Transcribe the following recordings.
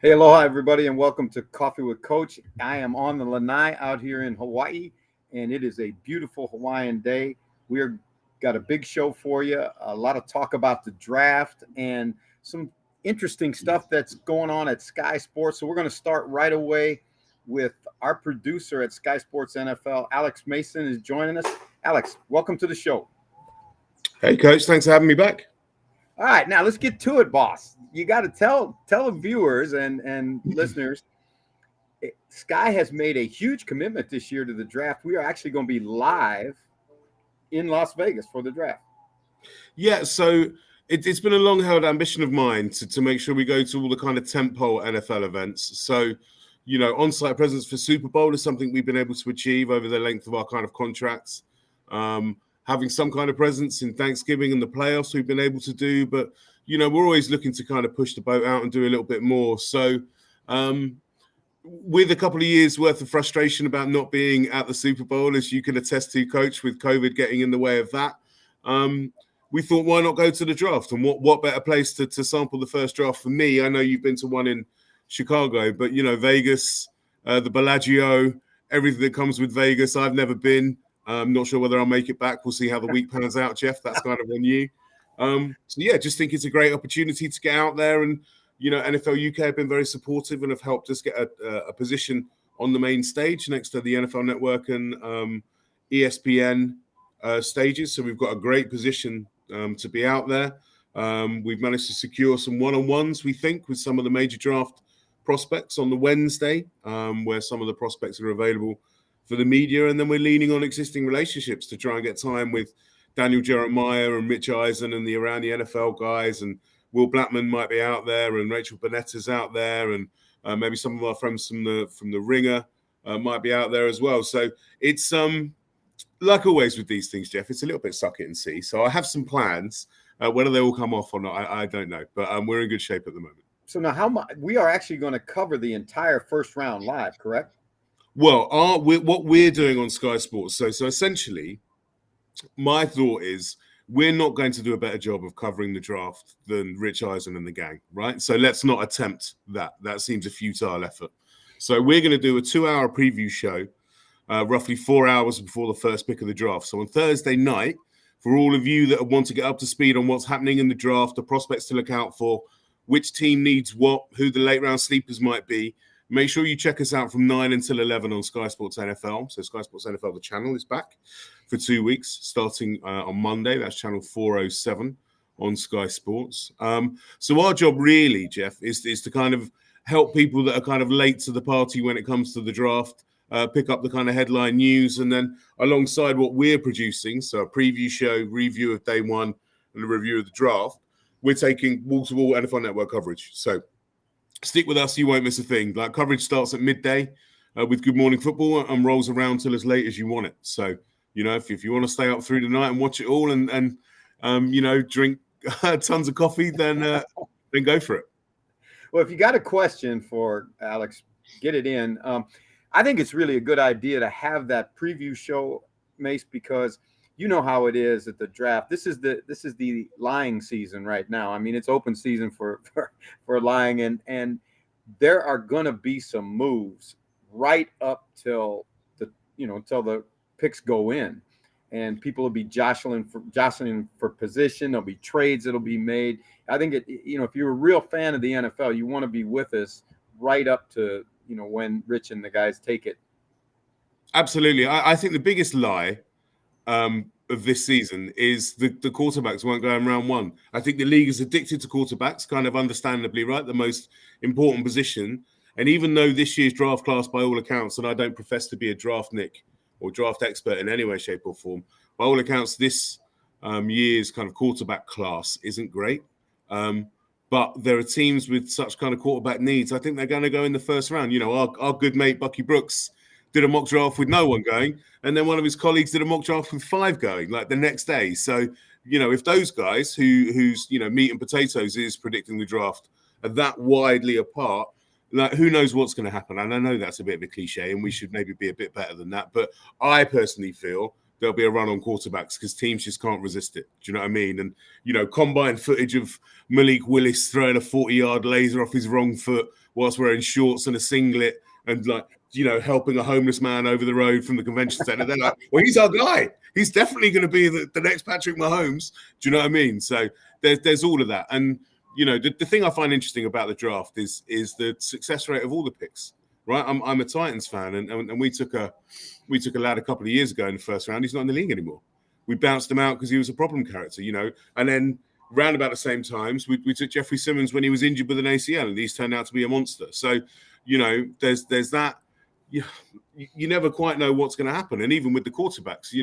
Hey, aloha, everybody, and welcome to Coffee with Coach. I am on the lanai out here in Hawaii, and it is a beautiful Hawaiian day. We're got a big show for you, a lot of talk about the draft and some interesting stuff that's going on at Sky Sports. So we're going to start right away with our producer at Sky Sports NFL, Alex Mason, is joining us. Alex, welcome to the show. Hey, Coach. Thanks for having me back. All right, now let's get to it, boss. You got to tell the viewers and listeners. Sky has made a huge commitment this year to the draft. We are actually going to be live in Las Vegas for the draft. Yeah, so it's been a long-held ambition of mine to make sure we go to all the kind of tentpole NFL events. So, on-site presence for Super Bowl is something we've been able to achieve over the length of our kind of contracts. Having some kind of presence in Thanksgiving and the playoffs we've been able to do, but, we're always looking to kind of push the boat out and do a little bit more. So, with a couple of years worth of frustration about not being at the Super Bowl, as you can attest to, Coach, with COVID getting in the way of that, we thought, why not go to the draft? And what better place to sample the first draft for me? I know you've been to one in Chicago, but, Vegas, the Bellagio, everything that comes with Vegas, I've never been. I'm not sure whether I'll make it back. We'll see how the week pans out, Jeff. That's kind of on you. Just think it's a great opportunity to get out there. And, NFL UK have been very supportive and have helped us get a position on the main stage next to the NFL Network and ESPN stages. So we've got a great position to be out there. We've managed to secure some one-on-ones, we think, with some of the major draft prospects on the Wednesday, where some of the prospects are available for the media. And then we're leaning on existing relationships to try and get time with Daniel Jeremiah and Rich Eisen and around the NFL guys, and Will Blackman might be out there, and Rachel Bonnetta's out there, and maybe some of our friends from the Ringer might be out there as well. So it's like always with these things, Jeff, it's a little bit suck it and see. So I have some plans. Whether they all come off or not, I don't know, but we're in good shape at the moment. So now, how much we are actually going to cover the entire first round live, correct? Well, what we're doing on Sky Sports. So essentially, my thought is, we're not going to do a better job of covering the draft than Rich Eisen and the gang, right? So let's not attempt that. That seems a futile effort. So we're going to do a 2-hour preview show, roughly 4 hours before the first pick of the draft. So on Thursday night, for all of you that want to get up to speed on what's happening in the draft, the prospects to look out for, which team needs what, who the late round sleepers might be, make sure you check us out from 9 until 11 on Sky Sports NFL. So Sky Sports NFL, the channel, is back for 2 weeks, starting on Monday. That's channel 407 on Sky Sports. So our job really, Jeff, is to kind of help people that are kind of late to the party when it comes to the draft, pick up the kind of headline news, and then alongside what we're producing, so a preview show, review of day one, and a review of the draft, we're taking wall-to-wall NFL Network coverage. So stick with us, you won't miss a thing. Like, coverage starts at midday with Good Morning Football and rolls around till as late as you want it. So, if you want to stay up through the night and watch it all and drink tons of coffee, then go for it. Well, if you got a question for Alex, get it in. I think it's really a good idea to have that preview show, Mace, because you know how it is at the draft. This is the lying season right now. I mean, it's open season for lying, and there are going to be some moves right up till until the picks go in, and people will be jostling for position. There'll be trades that'll be made. I think if you're a real fan of the NFL, you want to be with us right up to when Rich and the guys take it. Absolutely. I think the biggest lie of this season is the quarterbacks won't go in round one. I think the league is addicted to quarterbacks, kind of understandably, right? The most important position. And even though this year's draft class, by all accounts, and I don't profess to be a draft nick or draft expert in any way, shape, or form, by all accounts, this year's kind of quarterback class isn't great. But there are teams with such kind of quarterback needs. I think they're going to go in the first round. Our good mate Bucky Brooks did a mock draft with no one going, and then one of his colleagues did a mock draft with 5 going, like the next day. So, if those guys whose meat and potatoes is predicting the draft are that widely apart, like, who knows what's going to happen? And I know that's a bit of a cliche, and we should maybe be a bit better than that. But I personally feel there'll be a run on quarterbacks because teams just can't resist it. Do you know what I mean? And, combine footage of Malik Willis throwing a 40-yard laser off his wrong foot whilst wearing shorts and a singlet and, helping a homeless man over the road from the convention center. They're like, well, he's our guy. He's definitely going to be the next Patrick Mahomes. Do you know what I mean? So there's all of that. And, the thing I find interesting about the draft is the success rate of all the picks. Right, I'm a Titans fan, and we took a lad a couple of years ago in the first round. He's not in the league anymore. We bounced him out because he was a problem character, And then round about the same times, we took Jeffrey Simmons when he was injured with an ACL, and he's turned out to be a monster. So, there's that. You never quite know what's going to happen, and even with the quarterbacks,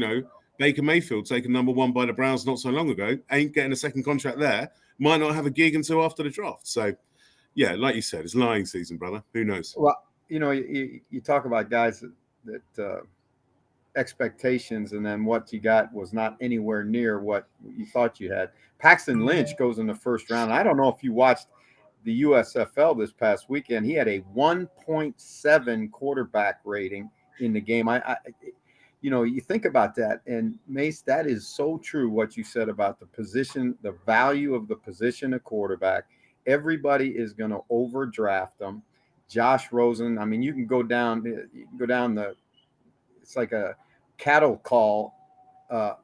Baker Mayfield taken number 1 by the Browns not so long ago, ain't getting a second contract there. Might not have a gig until after the draft. So, yeah, like you said, it's lying season, brother. Who knows? Well, you talk about guys that expectations, and then what you got was not anywhere near what you thought you had. Paxton Lynch goes in the first round. I don't know if you watched the USFL this past weekend. He had a 1.7 quarterback rating in the game. You think about that, and Mace, that is so true what you said about the position, the value of the position of quarterback. Everybody is going to overdraft them. Josh Rosen. I mean, you can go down it's like a cattle call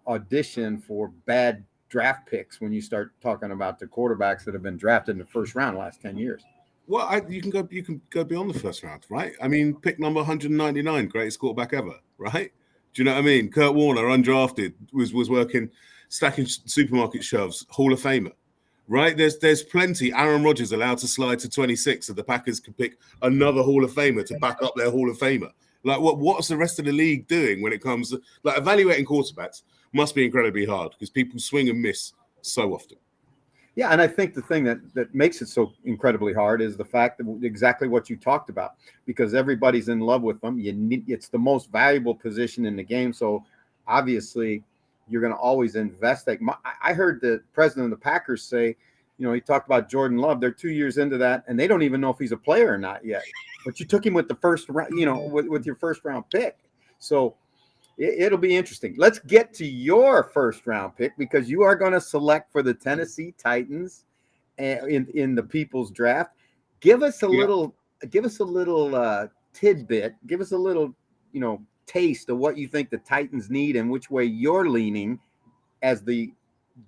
audition for bad draft picks when you start talking about the quarterbacks that have been drafted in the first round the last 10 years. Well, you can go beyond the first round, right? I mean, pick number 199, greatest quarterback ever, right? Do you know what I mean? Kurt Warner, undrafted, was working, stacking supermarket shelves, Hall of Famer. Right, there's plenty. Aaron Rodgers allowed to slide to 26, so the Packers can pick another Hall of Famer to back up their Hall of Famer. Like, what's the rest of the league doing when it comes to evaluating quarterbacks? Must be incredibly hard because people swing and miss so often. Yeah, and I think the thing that makes it so incredibly hard is the fact that exactly what you talked about, because everybody's in love with them. It's the most valuable position in the game, so obviously you're going to always invest. I heard the president of the Packers say, he talked about Jordan Love. They're 2 years into that, and they don't even know if he's a player or not yet. But you took him with the first round, with your first round pick. So it'll be interesting. Let's get to your first round pick, because you are going to select for the Tennessee Titans in the People's Draft. Give us a little tidbit. Give us a little, taste of what you think the Titans need and which way you're leaning as the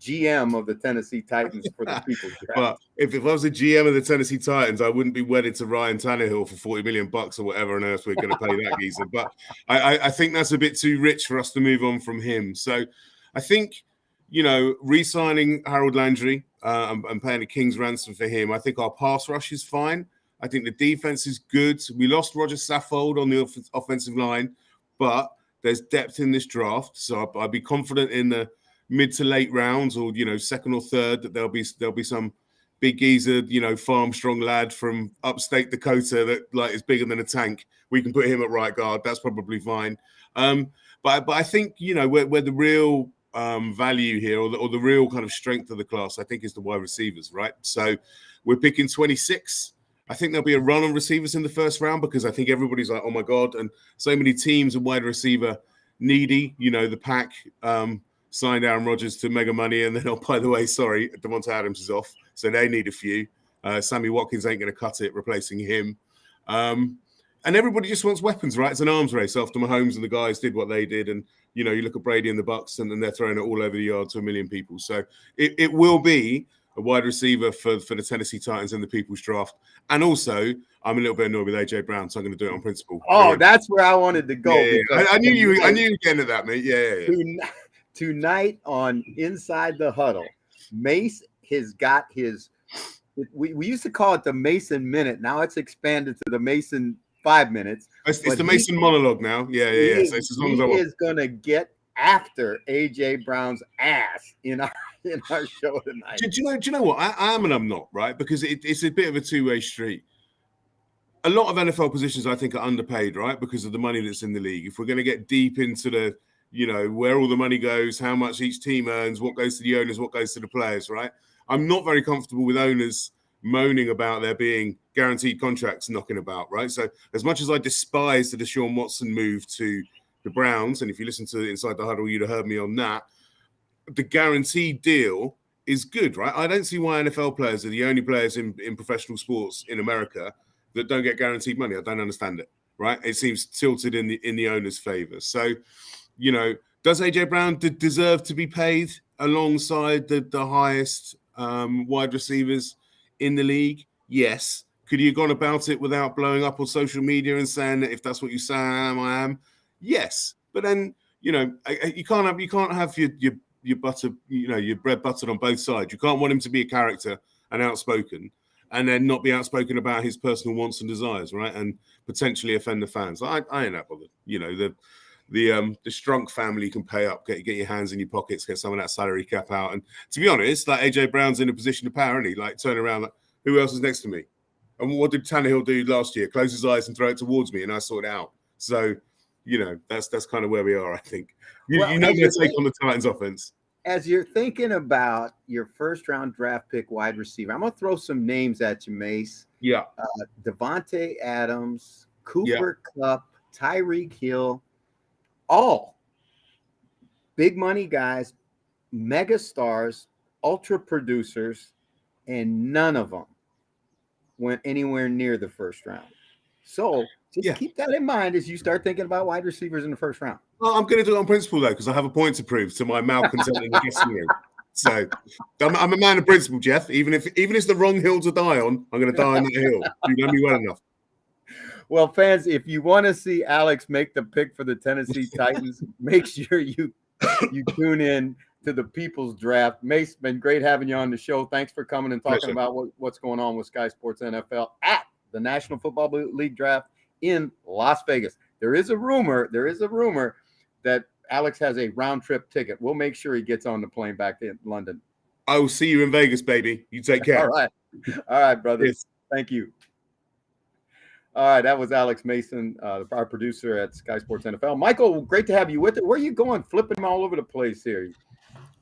GM of the Tennessee Titans for the People's Draft. But if I was a GM of the Tennessee Titans, I wouldn't be wedded to Ryan Tannehill for $40 million or whatever on earth we're going to pay that geezer. But I think that's a bit too rich for us to move on from him. So I think, re-signing Harold Landry and paying a king's ransom for him, I think our pass rush is fine. I think the defense is good. We lost Roger Saffold on the offensive line, but there's depth in this draft. So I'd be confident in the mid to late rounds, or second or third, that there'll be some big geezer, farm strong lad from upstate Dakota that is bigger than a tank. We can put him at right guard. That's probably fine. But I think where the real value here, or the real kind of strength of the class, I think, is the wide receivers, right? So we're picking 26. I think there'll be a run on receivers in the first round, because I think everybody's like, oh my God. And so many teams are wide receiver needy. The Pack signed Aaron Rodgers to mega money. And then, oh, by the way, sorry, Devonta Adams is off. So they need a few. Sammy Watkins ain't going to cut it, replacing him. And everybody just wants weapons, right? It's an arms race after Mahomes and the guys did what they did. And, you look at Brady and the Bucks, and then they're throwing it all over the yard to a million people. So it will be a wide receiver for the Tennessee Titans in the People's Draft. And also, I'm a little bit annoyed with AJ Brown, so I'm going to do it on principle. Oh, that's where I wanted to go. Yeah. I knew you were getting at that, mate. Yeah. Tonight on Inside the Huddle, Mace has got his. We used to call it the Mason Minute. Now it's expanded to the Mason 5 minutes. It's the Mason monologue now. Yeah. So it's as long as I want. He is going to get after AJ Brown's ass in our show tonight. Do you know what? I am and I'm not, right? Because it's a bit of a two-way street. A lot of NFL positions, I think, are underpaid, right? Because of the money that's in the league. If we're going to get deep into the, where all the money goes, how much each team earns, what goes to the owners, what goes to the players, right? I'm not very comfortable with owners moaning about there being guaranteed contracts knocking about, right? So as much as I despise the Deshaun Watson move to the Browns, and if you listen to Inside the Huddle, you'd have heard me on that. The guaranteed deal is good, right? I don't see why NFL players are the only players in professional sports in America that don't get guaranteed money. I don't understand it, right? It seems tilted in the owner's favor. So, does AJ Brown deserve to be paid alongside the highest wide receivers in the league? Yes. Could he have gone about it without blowing up on social media and saying that if that's what you say I am? Yes. But then, you can't have your butter, your bread buttered on both sides. You can't want him to be a character and outspoken, and then not be outspoken about his personal wants and desires, right? And potentially offend the fans. I ain't that bothered. The Strunk family can pay up, get your hands in your pockets, get some of that salary cap out. And to be honest, like AJ Brown's in a position of power, isn't he? Like turn around, like, who else is next to me? And what did Tannehill do last year? Close his eyes and throw it towards me, and I sort it out. So, that's kind of where we are, I think. Their take on the Titans offense. As you're thinking about your first-round draft pick wide receiver, I'm going to throw some names at you, Mace. Yeah. Devontae Adams, Cooper Kupp, Tyreek Hill, all big money guys, mega stars, ultra producers, and none of them went anywhere near the first round. So just keep that in mind as you start thinking about wide receivers in the first round. Well, I'm going to do it on principle, though, because I have a point to prove to my malcontents in the guessing room. So I'm a man of principle, Jeff. Even if it's the wrong hill to die on, I'm going to die on that hill. You know me well enough. Well, fans, if you want to see Alex make the pick for the Tennessee Titans, make sure you tune in to the People's Draft. Mace, been great having you on the show. Thanks for coming and talking about what's going on with Sky Sports NFL at the National Football League Draft in Las Vegas. There is a rumor that Alex has a round trip ticket. We'll make sure he gets on the plane back to London. I will see you in Vegas, baby. You take care. All right, brothers. Yes. Thank you. All right, that was Alex Mason, our producer at Sky Sports NFL. Michael, great to have you with it. Where are you going? Flipping all over the place here.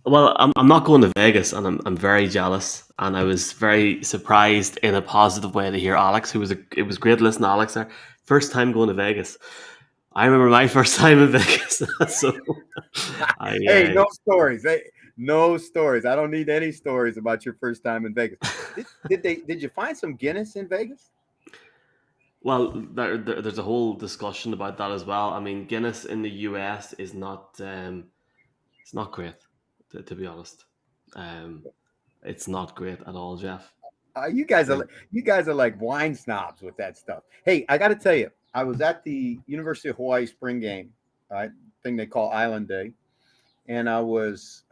Well, I'm not going to Vegas, and I'm very jealous, and I was very surprised in a positive way to hear Alex. It was great listening to Alex there. First time going to Vegas. I remember my first time in Vegas. Hey, no stories. Hey, no stories. I don't need any stories about your first time in Vegas. Did you find some Guinness in Vegas? Well, there's a whole discussion about that as well. I mean, Guinness in the US is not it's not great, to be honest. It's not great at all, Jeff. You guys are like wine snobs with that stuff. Hey, I got to tell you, I was at the University of Hawaii spring game, thing they call Island Day, and I was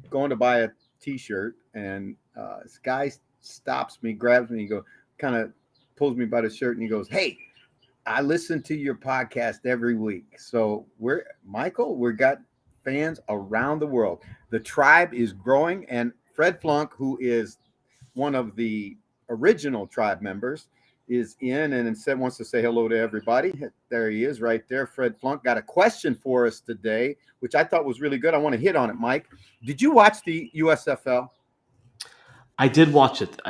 going to buy a T-shirt, and this guy stops me, grabs me, kind of pulls me by the shirt, and he goes, "Hey, I listen to your podcast every week." So we got fans around the world. The tribe is growing, and Fred Flunk, who is one of the original tribe members, is in and instead wants to say hello to everybody. There he is right there. Fred Flunk got a question for us today, which I thought was really good. I want to hit on it, Mike. Did you watch the USFL? I did watch it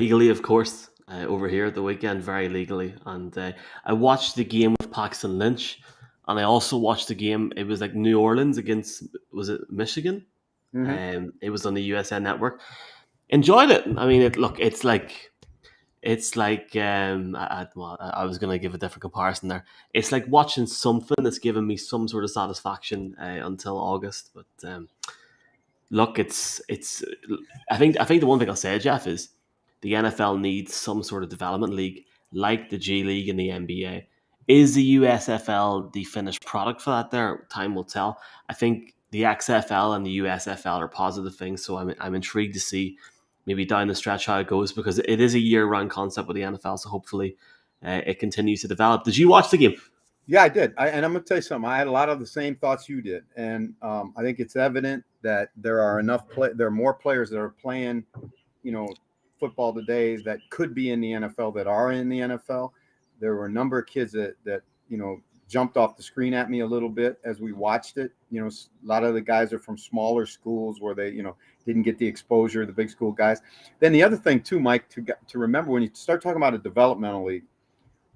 legally, of course, over here at the weekend, very legally. And I watched the game with Paxton Lynch, and I also watched the game. It was like New Orleans against, was it Michigan? Mm-hmm. It was on the USN Network. Enjoyed it. I mean, it's like I was going to give a different comparison there. It's like watching something that's given me some sort of satisfaction until August. But look, I think the one thing I'll say, Jeff, is the NFL needs some sort of development league like the G League and the NBA. Is the USFL the finished product for that? There, time will tell. I think the XFL and the USFL are positive things, so I'm intrigued to see maybe down the stretch how it goes, because it is a year-round concept with the NFL, so hopefully it continues to develop. Did you watch the game? Yeah, I did. And I'm going to tell you something. I had a lot of the same thoughts you did, and I think it's evident that there are there are more players that are playing, football today that could be in the NFL that are in the NFL. There were a number of kids that jumped off the screen at me a little bit as we watched it. A lot of the guys are from smaller schools where they, didn't get the exposure, the big school guys. Then the other thing too, Mike, to remember when you start talking about a developmental league,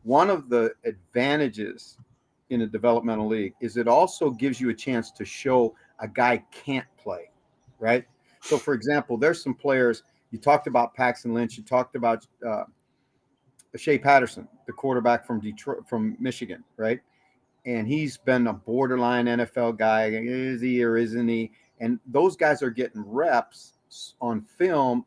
one of the advantages in a developmental league is it also gives you a chance to show a guy can't play, right? So, for example, there's some players. You talked about Paxton Lynch. You talked about Shea Patterson, the quarterback from Detroit, from Michigan, right? And he's been a borderline NFL guy. Is he or isn't he? And those guys are getting reps on film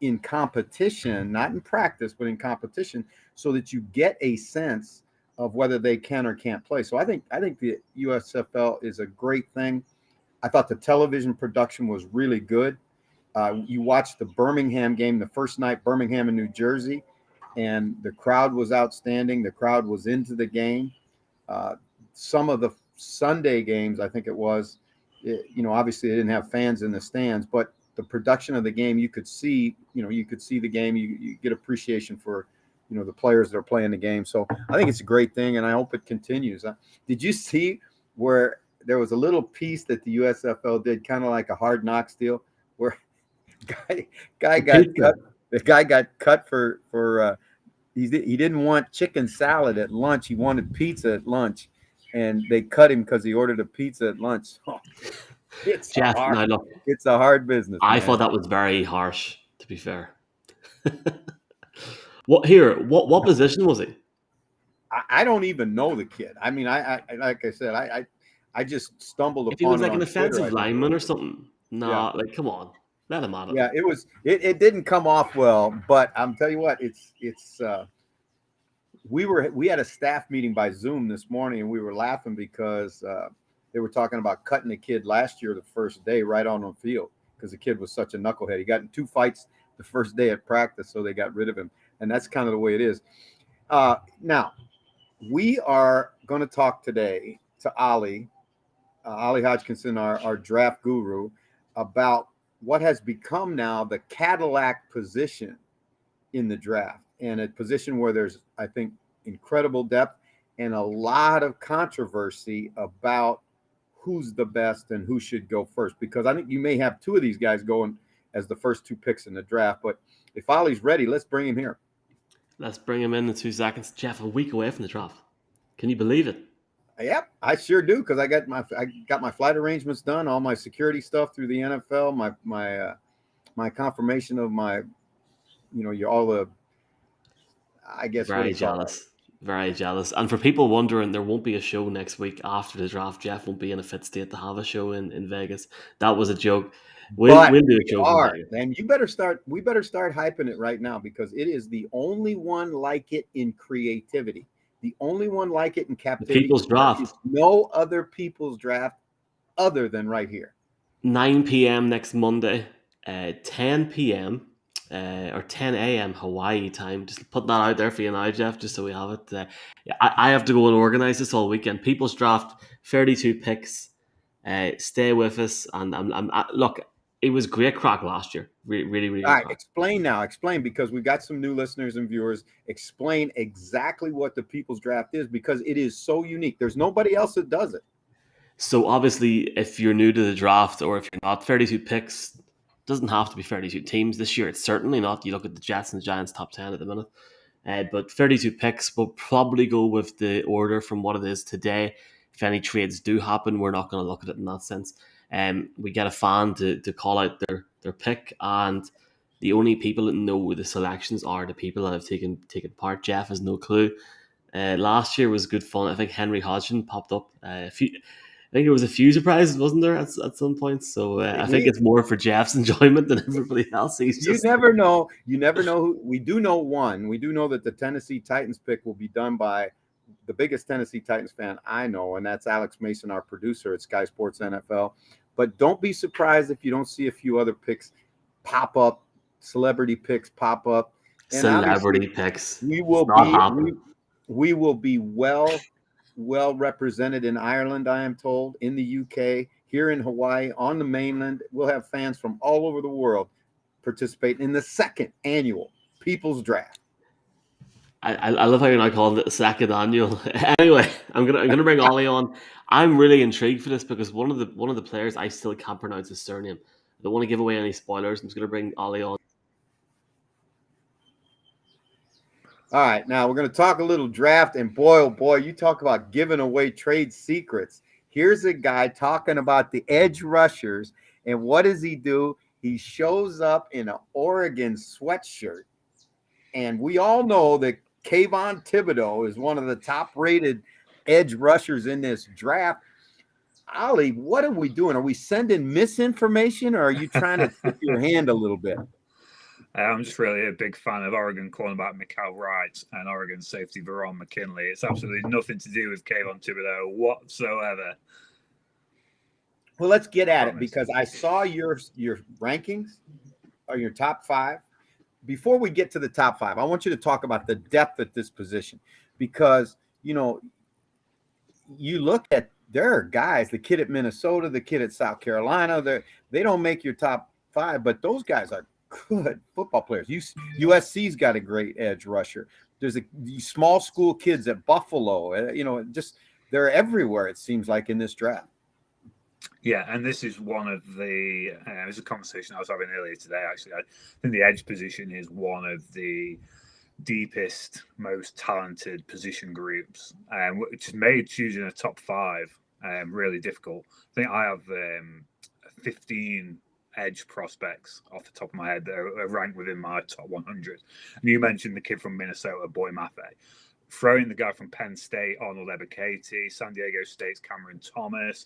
in competition, not in practice, but in competition, so that you get a sense of whether they can or can't play. So I think the USFL is a great thing. I thought the television production was really good. You watched the Birmingham game, the first night, Birmingham and New Jersey, and the crowd was outstanding. The crowd was into the game. Some of the Sunday games, I think it was, obviously they didn't have fans in the stands, but the production of the game, you could see the game. You get appreciation for, the players that are playing the game. So I think it's a great thing, and I hope it continues. Did you see where there was a little piece that the USFL did, kind of like a Hard Knocks deal, where guy got cut. The guy got cut for he didn't want chicken salad at lunch. He wanted pizza at lunch, and they cut him because he ordered a pizza at lunch. Oh, it's Jeff, it's a hard business. I man. thought that was very harsh, to be fair. What position was he? I don't even know the kid. I mean, I like I said, I just stumbled upon it. If he was like an offensive lineman or something, Yeah. like come on, let him out of Yeah, it didn't come off well, but I'm telling you what, it's we had a staff meeting by Zoom this morning, and we were laughing because they were talking about cutting the kid last year the first day right on the field because the kid was such a knucklehead. He got in 2 fights the first day at practice, so they got rid of him, and that's kind of the way it is. Now, we are going to talk today to Ollie Hodgkinson, our draft guru, about what has become now the Cadillac position in the draft, and a position where there's, I think, incredible depth and a lot of controversy about who's the best and who should go first, because I think you may have 2 of these guys going as the first 2 picks in the draft. But if Ollie's ready, let's bring him here. Let's bring him in 2 seconds. Jeff, a week away from the draft. Can you believe it? Yep, I sure do, because I got my flight arrangements done, all my security stuff through the NFL, my confirmation of my, all the, I guess. Very jealous. Very jealous. And for people wondering, there won't be a show next week after the draft. Jeff won't be in a fit state to have a show in Vegas. That was a joke. We'll do a show from Vegas. And we better start hyping it right now, because it is the only one like it in creativity. The only one like it in captivity. The People's Draft. No other People's Draft other than right here. 9 p.m. next Monday, 10 p.m. Or 10 a.m. Hawaii time. Just put that out there for you now, Jeff, just so we have it. I have to go and organize this all weekend. People's Draft, 32 picks. Stay with us. And look, it was great crack last year. Really, really. All right, explain, because we've got some new listeners and viewers. Explain exactly what the People's Draft is, because it is so unique. There's nobody else that does it. So obviously, if you're new to the draft, or if you're not, 32 picks doesn't have to be 32 teams this year. It's certainly not. You look at the Jets and the Giants top 10 at the minute. But 32 picks, will probably go with the order from what it is today. If any trades do happen, we're not going to look at it in that sense. We get a fan to call out their pick, and the only people that know the selections are the people that have taken part. Jeff has no clue. Last year was good fun. I think Henry Hodgson popped up. I think there was a few surprises, wasn't there, at some point? So I think it's more for Jeff's enjoyment than everybody else. You never know. You never know who. We do know one. We do know that the Tennessee Titans pick will be done by the biggest Tennessee Titans fan I know, and that's Alex Mason, our producer at Sky Sports NFL. But don't be surprised if you don't see a few other picks pop up, celebrity picks pop up. And celebrity picks. We will be well represented in Ireland, I am told, in the UK, here in Hawaii, on the mainland. We'll have fans from all over the world participate in the 2nd annual People's Draft. I love how you're not calling it the 2nd annual. Anyway, I'm gonna bring Ollie on. I'm really intrigued for this because one of the players, I still can't pronounce his surname. I don't want to give away any spoilers. I'm just gonna bring Ollie on. All right, now we're going to talk a little draft, and boy, oh boy, you talk about giving away trade secrets. Here's a guy talking about the edge rushers, and what does he do? He shows up in an Oregon sweatshirt, and we all know that Kayvon Thibodeau is one of the top-rated edge rushers in this draft. Ollie, what are we doing? Are we sending misinformation, or are you trying to tip your hand a little bit? I'm just really a big fan of Oregon cornerback Mikael Wright and Oregon safety Veron McKinley. It's absolutely nothing to do with Kayvon Thibodeau whatsoever. Well, let's get at it, because I saw your rankings or your top 5. Before we get to the top 5, I want you to talk about the depth at this position, because, you know, you look at, there are guys, the kid at Minnesota, the kid at South Carolina, they don't make your top 5, but those guys are good football players. USC's got a great edge rusher. There's these small school kids at Buffalo. You know, just they're everywhere, it seems like, in this draft. Yeah, and this is one of the. It was a conversation I was having earlier today. Actually, I think the edge position is one of the deepest, most talented position groups, which has made choosing a top 5 really difficult. I think I have 15 edge prospects off the top of my head that are ranked within my top 100. And you mentioned the kid from Minnesota, Boy Maffei. Throwing the guy from Penn State, Arnold Ebiketie, San Diego State's Cameron Thomas,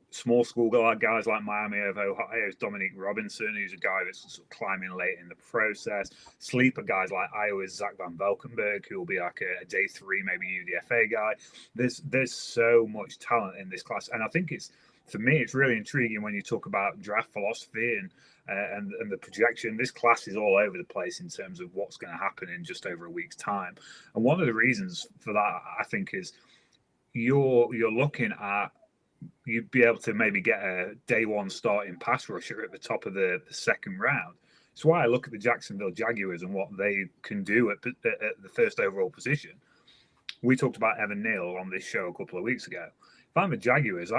small school guys like Miami of Ohio's Dominique Robinson, who's a guy that's sort of climbing late in the process. Sleeper guys like Iowa's Zach Van Valkenburg, who will be like a day 3, maybe UDFA guy. There's so much talent in this class, and I think for me, it's really intriguing when you talk about draft philosophy and the projection. This class is all over the place in terms of what's going to happen in just over a week's time. And one of the reasons for that, I think, is you're looking at, you'd be able to maybe get a day 1 starting pass rusher at the top of the second round. It's why I look at the Jacksonville Jaguars and what they can do at the first overall position. We talked about Evan Neal on this show a couple of weeks ago. If I'm the Jaguars,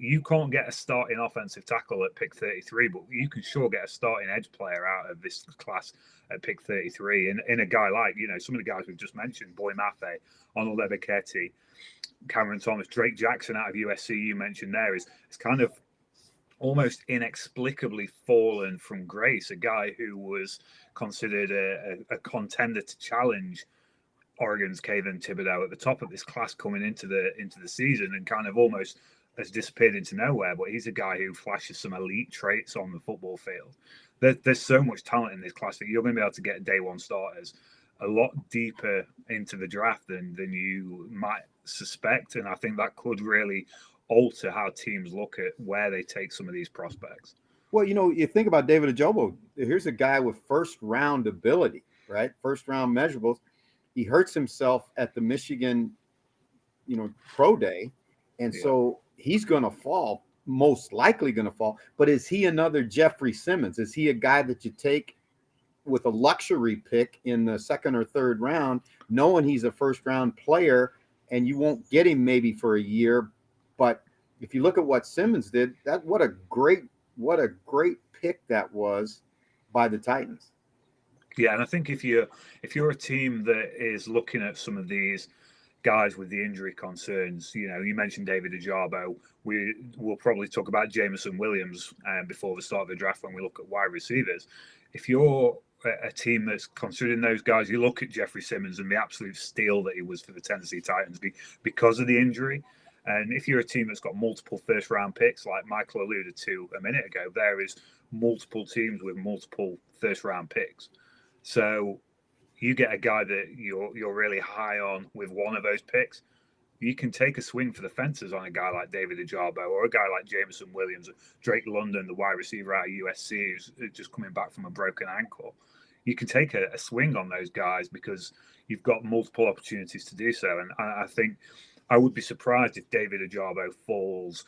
you can't get a starting offensive tackle at pick 33, but you can sure get a starting edge player out of this class at pick 33. And in a guy like, you know, some of the guys we've just mentioned, Boy Maffei, Arnold Ebiketie, Cameron Thomas, Drake Jackson out of USC, you mentioned there, is kind of almost inexplicably fallen from grace. A guy who was considered a contender to challenge Oregon's Kayvon Thibodeau at the top of this class coming into the season, and kind of almost has disappeared into nowhere. But he's a guy who flashes some elite traits on the football field. There's so much talent in this class that you're going to be able to get day 1 starters a lot deeper into the draft than you might suspect, and I think that could really alter how teams look at where they take some of these prospects. Well, you know, you think about David Ojabo. Here's a guy with first-round ability, right? First-round measurables. He hurts himself at the Michigan, you know, pro day, and so he's going to fall, most likely going to fall. But is he another Jeffrey Simmons? Is he a guy that you take with a luxury pick in the 2nd or 3rd round, knowing he's a first-round player, and you won't get him maybe for a year? But if you look at what Simmons did, what a great pick that was by the Titans. Yeah, and I think if you're a team that is looking at some of these guys with the injury concerns, you know, you mentioned David Ojabo. We'll probably talk about Jameson Williams before the start of the draft when we look at wide receivers. If you're a team that's considering those guys, you look at Jeffrey Simmons and the absolute steal that he was for the Tennessee Titans because of the injury. And if you're a team that's got multiple first-round picks, like Michael alluded to a minute ago, there is multiple teams with multiple first-round picks. So you get a guy that you're really high on with one of those picks, you can take a swing for the fences on a guy like David Ojabo or a guy like Jameson Williams, Drake London, the wide receiver out of USC, who's just coming back from a broken ankle. You can take a swing on those guys because you've got multiple opportunities to do so. And I think I would be surprised if David Ojabo falls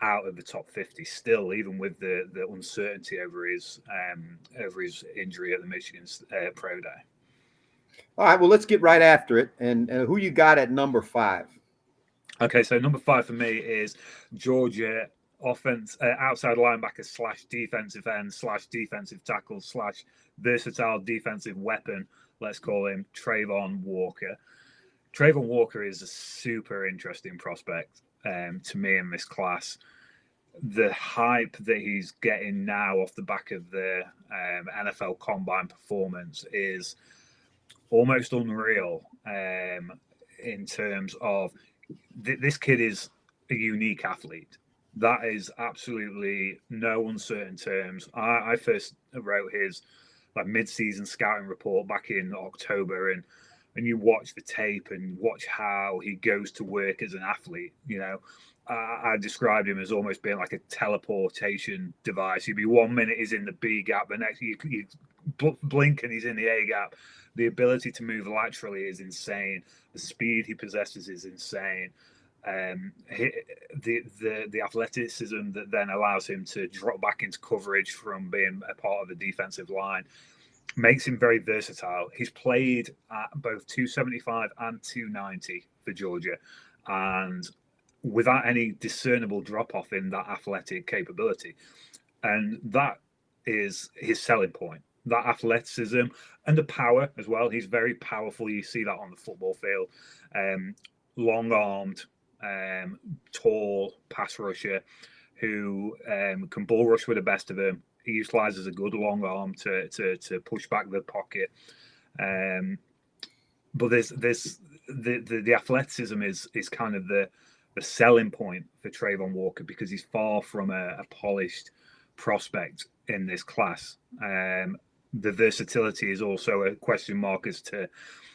out of the top 50 still, even with the uncertainty over his injury at the Michigan Pro Day. All right, well, let's get right after it. And who you got at number 5? Okay, so number 5 for me is Georgia offense, outside linebacker / defensive end / defensive tackle / versatile defensive weapon, let's call him Trayvon Walker. Trayvon Walker is a super interesting prospect to me in this class. The hype that he's getting now off the back of the NFL Combine performance is almost unreal in terms of this kid is a unique athlete. That is absolutely no uncertain terms. I first wrote his mid-season scouting report back in October, and you watch the tape and watch how he goes to work as an athlete. I described him as almost being like a teleportation device. He'd be 1 minute he's in the B gap, the next you blink and he's in the A gap. The ability to move laterally is insane. The speed he possesses is insane. The athleticism that then allows him to drop back into coverage from being a part of the defensive line makes him very versatile. He's played at both 275 and 290 for Georgia, and without any discernible drop-off in that athletic capability. And that is his selling point, that athleticism and the power as well. He's very powerful. You see that on the football field. Long-armed, tall pass rusher who can ball rush with the best of them. He utilizes a good long arm to push back the pocket. But the athleticism is kind of the selling point for Trayvon Walker, because he's far from a polished prospect in this class. The versatility is also a question mark as to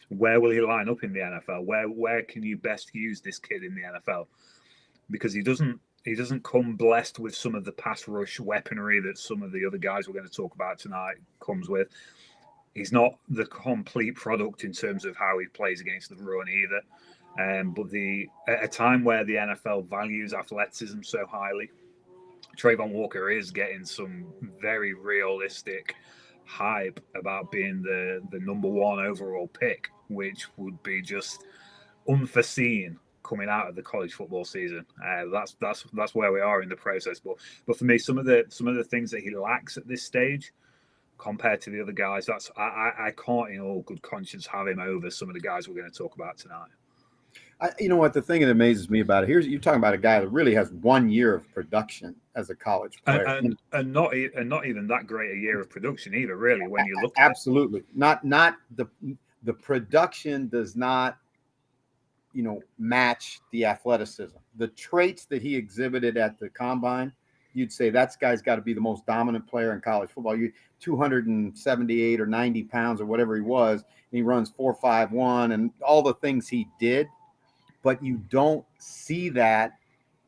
where will he line up in the NFL? Where can you best use this kid in the NFL? Because he doesn't come blessed with some of the pass rush weaponry that some of the other guys we're going to talk about tonight comes with. He's not the complete product in terms of how he plays against the run either. But at a time where the NFL values athleticism so highly, Trayvon Walker is getting some very realistic hype about being the number one overall pick, which would be just unforeseen coming out of the college football season. That's where we are in the process. But for me, some of the things that he lacks at this stage compared to the other guys, I can't in all good conscience have him over some of the guys we're going to talk about tonight. You know what? The thing that amazes me about it, you're talking about a guy that really has 1 year of production as a college player, and not even that great a year of production either. Really, when you look absolutely at not the production does not match the athleticism. The traits that he exhibited at the combine, you'd say that guy's got to be the most dominant player in college football. You 278 or 90 pounds or whatever he was, and he runs 4.51 and all the things he did. But you don't see that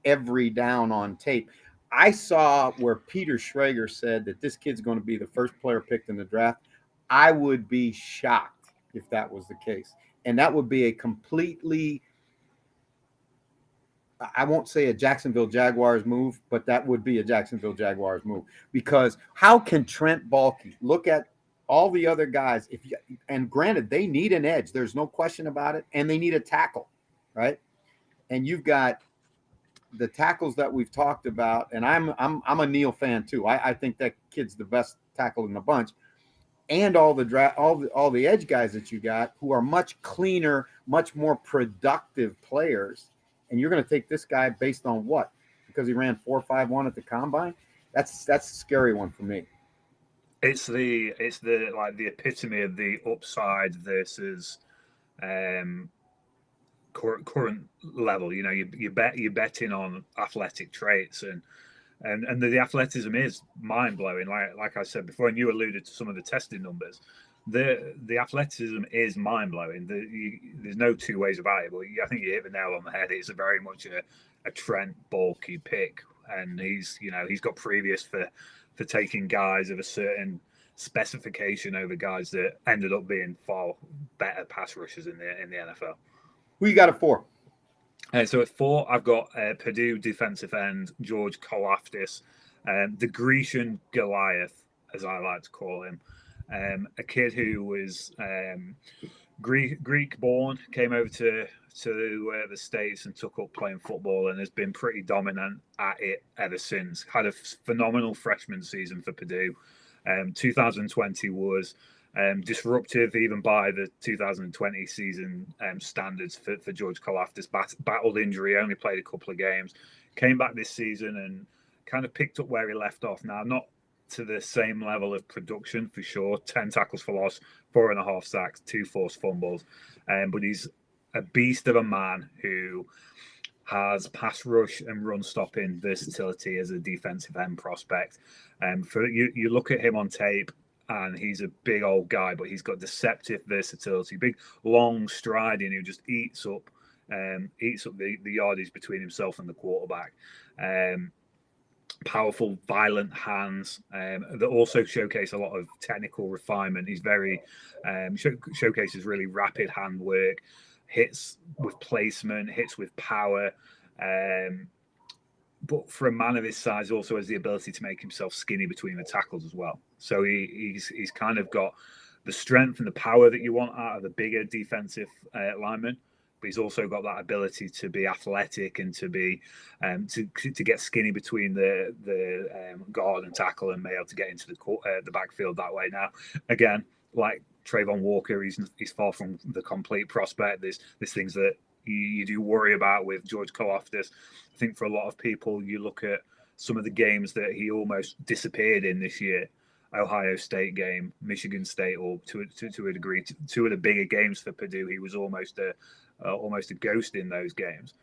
every down on tape. I saw where Peter Schrager said that this kid's going to be the first player picked in the draft. I would be shocked if that was the case. And that would be a completely, I won't say a Jacksonville Jaguars move, but that would be a Jacksonville Jaguars move. Because how can Trent Baalke look at all the other guys, and granted, they need an edge. There's no question about it. And they need a tackle. Right, and you've got the tackles that we've talked about, and I'm a Neal fan too. I think that kid's the best tackle in the bunch, and all the edge guys that you got who are much cleaner, much more productive players. And you're going to take this guy based on what? Because he ran 4.51 at the combine. That's a scary one for me. It's the epitome of the upside versus current level. You're betting on athletic traits, and the athleticism is mind blowing. Like I said before, and you alluded to some of the testing numbers. The athleticism is mind blowing. There's no two ways about it. But I think you hit the nail on the head. It's very much a Trent Baalke pick, and he's got previous for taking guys of a certain specification over guys that ended up being far better pass rushers in the NFL. Who you got at 4? So at 4, I've got Purdue defensive end George Karlaftis, the Grecian Goliath, as I like to call him. A kid who was Greek born, came over to the States and took up playing football, and has been pretty dominant at it ever since. Had a phenomenal freshman season for Purdue. 2020 was Disruptive even by the 2020 season standards for George Karlaftis. Battled injury, only played a couple of games, came back this season and kind of picked up where he left off. Now, not to the same level of production for sure. 10 tackles for loss, 4.5 sacks, 2 forced fumbles. But he's a beast of a man who has pass rush and run stopping versatility as a defensive end prospect. For you look at him on tape, and he's a big old guy, but he's got deceptive versatility, big long striding who just eats up the yardage between himself and the quarterback. Powerful, violent hands that also showcase a lot of technical refinement. He's very showcases really rapid hand work, hits with placement, hits with power. But for a man of his size, also has the ability to make himself skinny between the tackles as well. So he's kind of got the strength and the power that you want out of the bigger defensive lineman. But he's also got that ability to be athletic and to be to get skinny between the guard and tackle and be able to get into the backfield that way. Now, again, like Trayvon Walker, he's far from the complete prospect. There's things that you do worry about with George Karlaftis. I think for a lot of people, you look at some of the games that he almost disappeared in this year. Ohio State game, Michigan State, or to a degree, two of the bigger games for Purdue, he was almost a ghost in those games.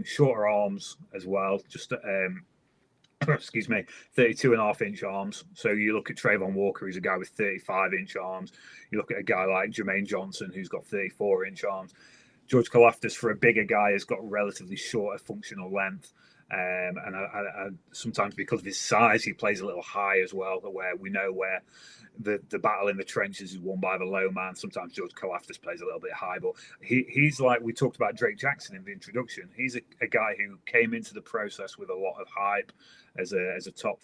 Shorter arms as well, just 32.5-inch arms. So you look at Trayvon Walker, who's a guy with 35-inch arms. You look at a guy like Jermaine Johnson, who's got 34-inch arms. George Karlaftis, for a bigger guy, has got relatively shorter functional length. And I sometimes because of his size, he plays a little high as well, where we know where the battle in the trenches is won by the low man. Sometimes George Karlaftis plays a little bit high, but he's like we talked about Drake Jackson in the introduction. He's a guy who came into the process with a lot of hype as a top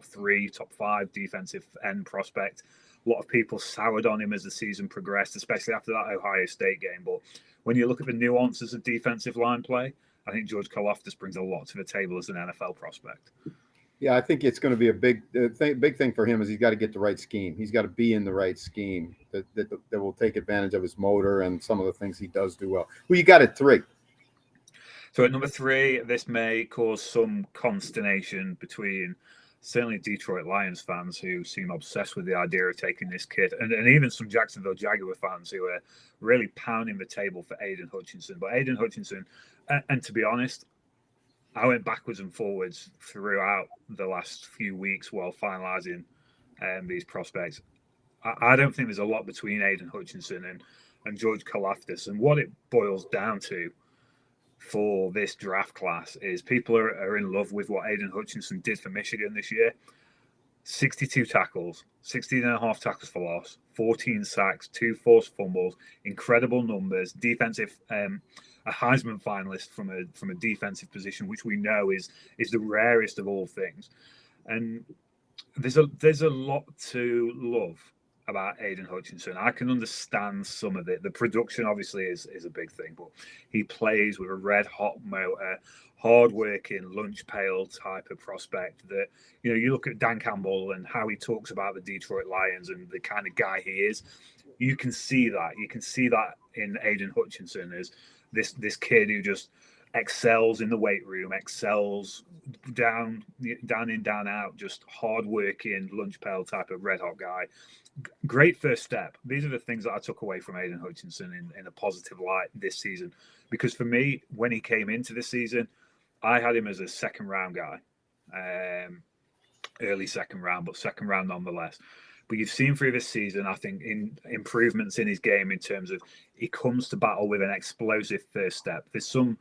3, top 5 defensive end prospect. A lot of people soured on him as the season progressed, especially after that Ohio State game. But when you look at the nuances of defensive line play, I think George Karlaftis brings a lot to the table as an NFL prospect. Yeah, I think it's going to be a big thing for him is he's got to get the right scheme. He's got to be in the right scheme that will take advantage of his motor and some of the things he does do well. Who you got at 3? So at number 3, this may cause some consternation between certainly Detroit Lions fans who seem obsessed with the idea of taking this kid, and even some Jacksonville Jaguar fans who are really pounding the table for Aiden Hutchinson. But Aiden Hutchinson, and to be honest, I went backwards and forwards throughout the last few weeks while finalising these prospects. I don't think there's a lot between Aiden Hutchinson and George Karlaftis. And what it boils down to for this draft class is people are in love with what Aiden Hutchinson did for Michigan this year. 62 tackles, 16.5 tackles for loss, 14 sacks, 2 forced fumbles, incredible numbers, defensive, a Heisman finalist from a defensive position, which we know is the rarest of all things. And there's a lot to love about Aiden Hutchinson. I can understand some of it. The production obviously is a big thing, but he plays with a red hot motor, hard-working, lunch pail type of prospect that, you look at Dan Campbell and how he talks about the Detroit Lions and the kind of guy he is. You can see that. You can see that in Aiden Hutchinson as this kid who just excels in the weight room, excels down in, down out, just hard-working, lunch pail type of red hot guy. Great first step. These are the things that I took away from Aiden Hutchinson in a positive light this season. Because for me, when he came into this season, I had him as a second-round guy. Early second round, but second round nonetheless. But you've seen through this season, I think, in improvements in his game in terms of he comes to battle with an explosive first step. There's some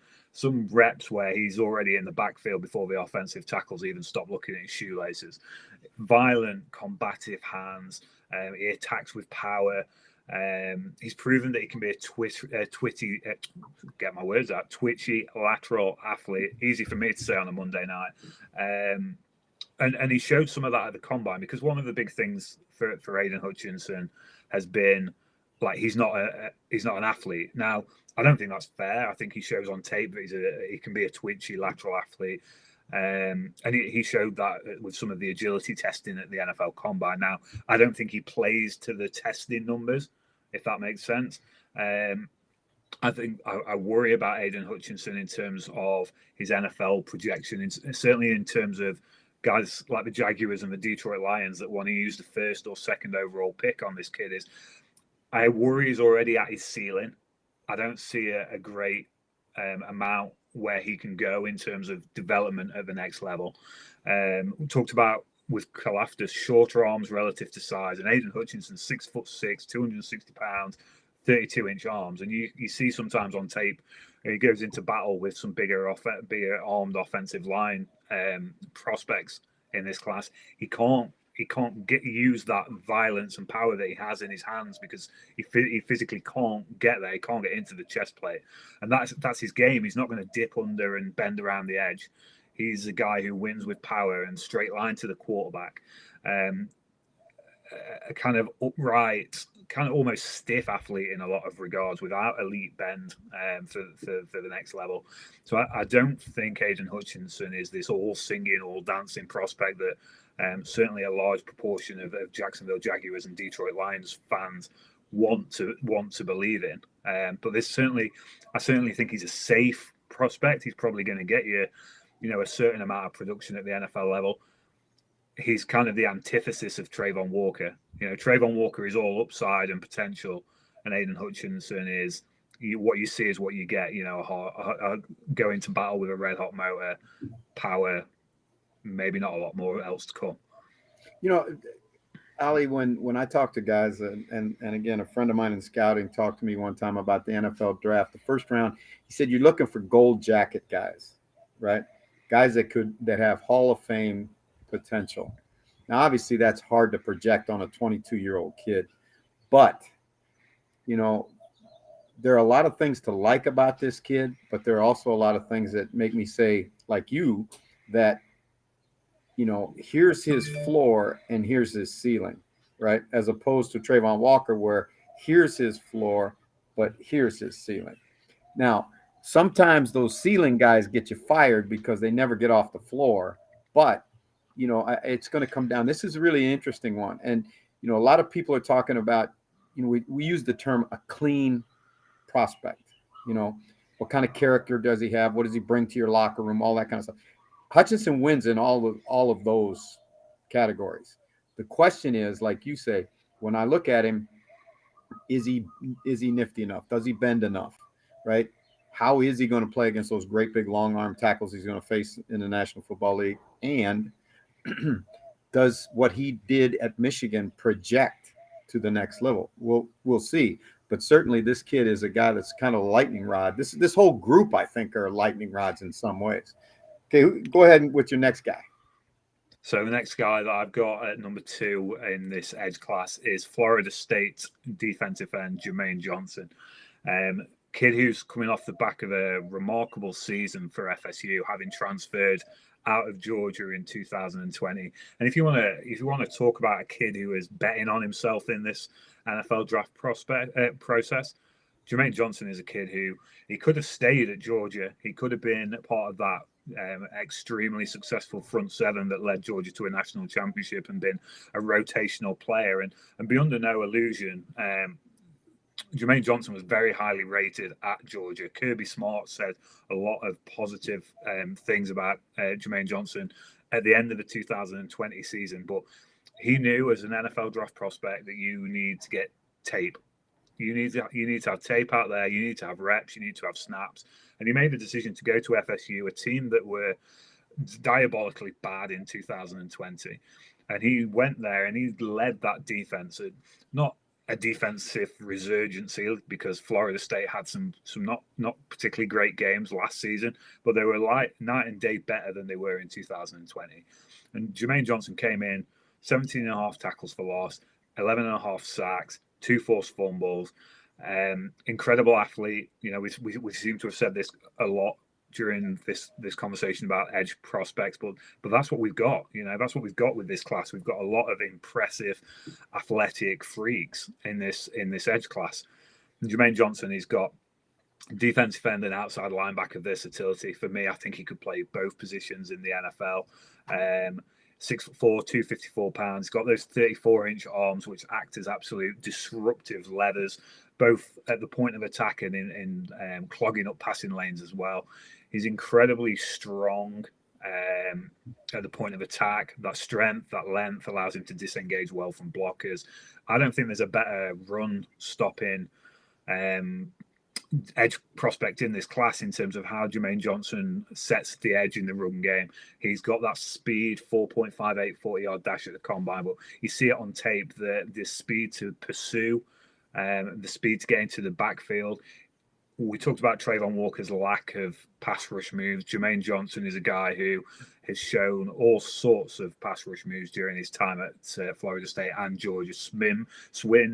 reps where he's already in the backfield before the offensive tackles even stop looking at his shoelaces. Violent, combative hands. He attacks with power. He's proven that he can be a twitchy lateral athlete. Easy for me to say on a Monday night. And he showed some of that at the combine, because one of the big things for Aiden Hutchinson has been like he's not an athlete. Now, I don't think that's fair. I think he shows on tape that he can be a twitchy lateral athlete. And he showed that with some of the agility testing at the NFL Combine. Now, I don't think he plays to the testing numbers, if that makes sense. I think I worry about Aiden Hutchinson in terms of his NFL projection, certainly in terms of guys like the Jaguars and the Detroit Lions that want to use the first or second overall pick on this kid. I worry he's already at his ceiling. I don't see a great amount where he can go in terms of development at the next level. We talked about with Kalafdis, shorter arms relative to size, and Aiden Hutchinson, 6'6", 260 pounds, 32-inch arms. And you see sometimes on tape, he goes into battle with some bigger armed offensive line prospects in this class. He can't use that violence and power that he has in his hands because he physically can't get there. He can't get into the chest plate, and that's his game. He's not going to dip under and bend around the edge. He's a guy who wins with power and straight line to the quarterback. A kind of upright, kind of almost stiff athlete in a lot of regards, without elite bend for the next level. So I don't think Aiden Hutchinson is this all singing, all dancing prospect that certainly a large proportion of Jacksonville Jaguars and Detroit Lions fans want to believe in. But I certainly think he's a safe prospect. He's probably going to get you a certain amount of production at the NFL level. He's kind of the antithesis of Trayvon Walker. Trayvon Walker is all upside and potential, and Aiden Hutchinson is what you see is what you get. Go into battle with a red hot motor, power, maybe not a lot more else to come. Ali, when I talk to guys, and again, a friend of mine in scouting talked to me one time about the NFL draft, the first round, he said, you're looking for gold jacket guys, right? Guys that have Hall of Fame potential. Now, obviously, that's hard to project on a 22-year-old kid, but there are a lot of things to like about this kid, but there are also a lot of things that make me say, like you, that here's his floor and here's his ceiling, right? As opposed to Trayvon Walker, where here's his floor, but here's his ceiling. Now, sometimes those ceiling guys get you fired because they never get off the floor, but it's going to come down. This is a really interesting one. And, a lot of people are talking about, we use the term a clean prospect. What kind of character does he have? What does he bring to your locker room? All that kind of stuff. Hutchinson wins in all of those categories. The question is, like you say, when I look at him, is he nifty enough? Does he bend enough? Right? How is he going to play against those great big long arm tackles he's going to face in the National Football League? And does what he did at Michigan project to the next level? We'll see. But certainly this kid is a guy that's kind of a lightning rod. This whole group, I think, are lightning rods in some ways. Okay, go ahead with your next guy. So the next guy that I've got at number 2 in this edge class is Florida State defensive end Jermaine Johnson. Kid who's coming off the back of a remarkable season for FSU, having transferred out of Georgia in 2020. And if you want to talk about a kid who is betting on himself in this NFL draft process, Jermaine Johnson is a kid who he could have stayed at Georgia. He could have been part of that extremely successful front seven that led Georgia to a national championship and been a rotational player. And be under no illusion, Jermaine Johnson was very highly rated at Georgia. Kirby Smart said a lot of positive things about Jermaine Johnson at the end of the 2020 season, but he knew as an NFL draft prospect that you need to get tape. You need to have tape out there. You need to have reps. You need to have snaps. And he made the decision to go to FSU, a team that were diabolically bad in 2020. And he went there and he led that defense. Not a defensive resurgency because Florida State had some not particularly great games last season, but they were like night and day better than they were in 2020. And Jermaine Johnson came in, 17.5 tackles for loss, 11.5 sacks, 2 forced fumbles. Incredible athlete. We seem to have said this a lot during this conversation about edge prospects, but that's what we've got. That's what we've got with this class. We've got a lot of impressive athletic freaks in this edge class. And Jermaine Johnson, he's got defensive end and outside linebacker versatility. For me, I think he could play both positions in the NFL. 6'4", 254 pounds. He's got those 34-inch arms, which act as absolute disruptive levers, both at the point of attack and in clogging up passing lanes as well. He's incredibly strong at the point of attack. That strength, that length allows him to disengage well from blockers. I don't think there's a better run stopping edge prospect in this class in terms of how Jermaine Johnson sets the edge in the run game. He's got that speed, 4.58 40-yard dash at the combine, but you see it on tape, the speed to pursue, the speed to get into the backfield. We talked about Trayvon Walker's lack of pass rush moves. Jermaine Johnson is a guy who has shown all sorts of pass rush moves during his time at Florida State and Georgia. Swing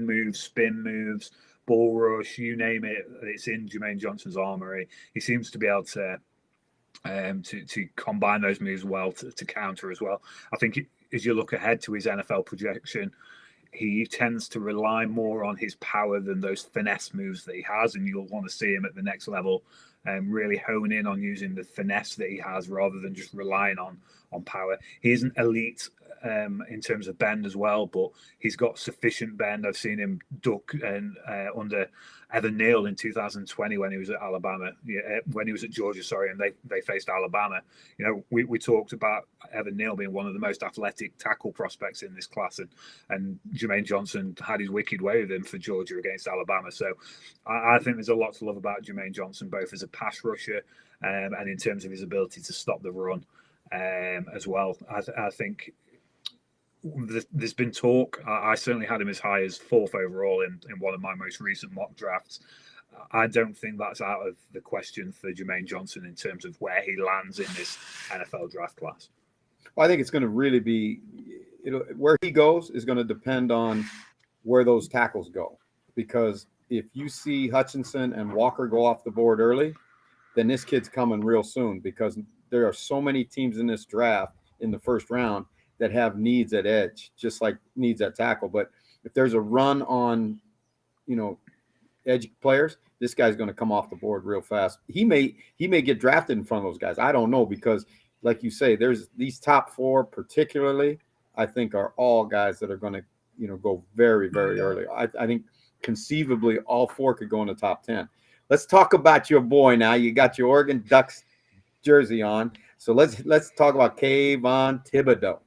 moves, spin moves, ball rush, you name it. It's in Jermaine Johnson's armory. He seems to be able to combine those moves well to counter as well. I think as you look ahead to his NFL projection, he tends to rely more on his power than those finesse moves that he has, and you'll want to see him at the next level really hone in on using the finesse that he has rather than just relying on power. He isn't elite in terms of bend as well, but he's got sufficient bend. I've seen him duck and under Evan Neal in 2020 when he was at Alabama, when he was at Georgia, and they faced Alabama. We talked about Evan Neal being one of the most athletic tackle prospects in this class, and Jermaine Johnson had his wicked way with him for Georgia against Alabama. So I think there's a lot to love about Jermaine Johnson, both as a pass rusher and in terms of his ability to stop the run as well. I think there's been talk. I certainly had him as high as 4th overall in one of my most recent mock drafts. I don't think that's out of the question for Jermaine Johnson in terms of where he lands in this NFL draft class. Well, I think it's going to really be where he goes is going to depend on where those tackles go. Because if you see Hutchinson and Walker go off the board early, then this kid's coming real soon, because there are so many teams in this draft in the first round that have needs at edge, just like needs at tackle. But if there's a run on, edge players, this guy's going to come off the board real fast. He may get drafted in front of those guys. I don't know, because like you say, there's these top 4 particularly, I think, are all guys that are going to, go very, very early. I think conceivably all 4 could go in the top 10. Let's talk about your boy now. You got your Oregon Ducks jersey on. So let's talk about Kayvon Thibodeaux.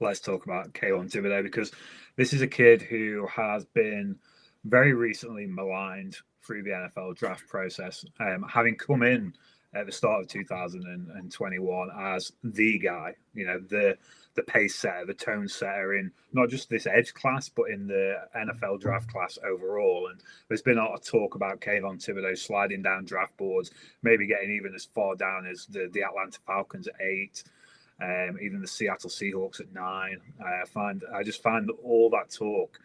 Let's talk about Kayvon Thibodeaux, because this is a kid who has been very recently maligned through the NFL draft process, having come in at the start of 2021 as the guy, the pace setter, the tone setter in not just this edge class, but in the NFL draft class overall. And there's been a lot of talk about Kayvon Thibodeaux sliding down draft boards, maybe getting even as far down as the Atlanta Falcons at 8. Even the Seattle Seahawks at 9. I just find all that talk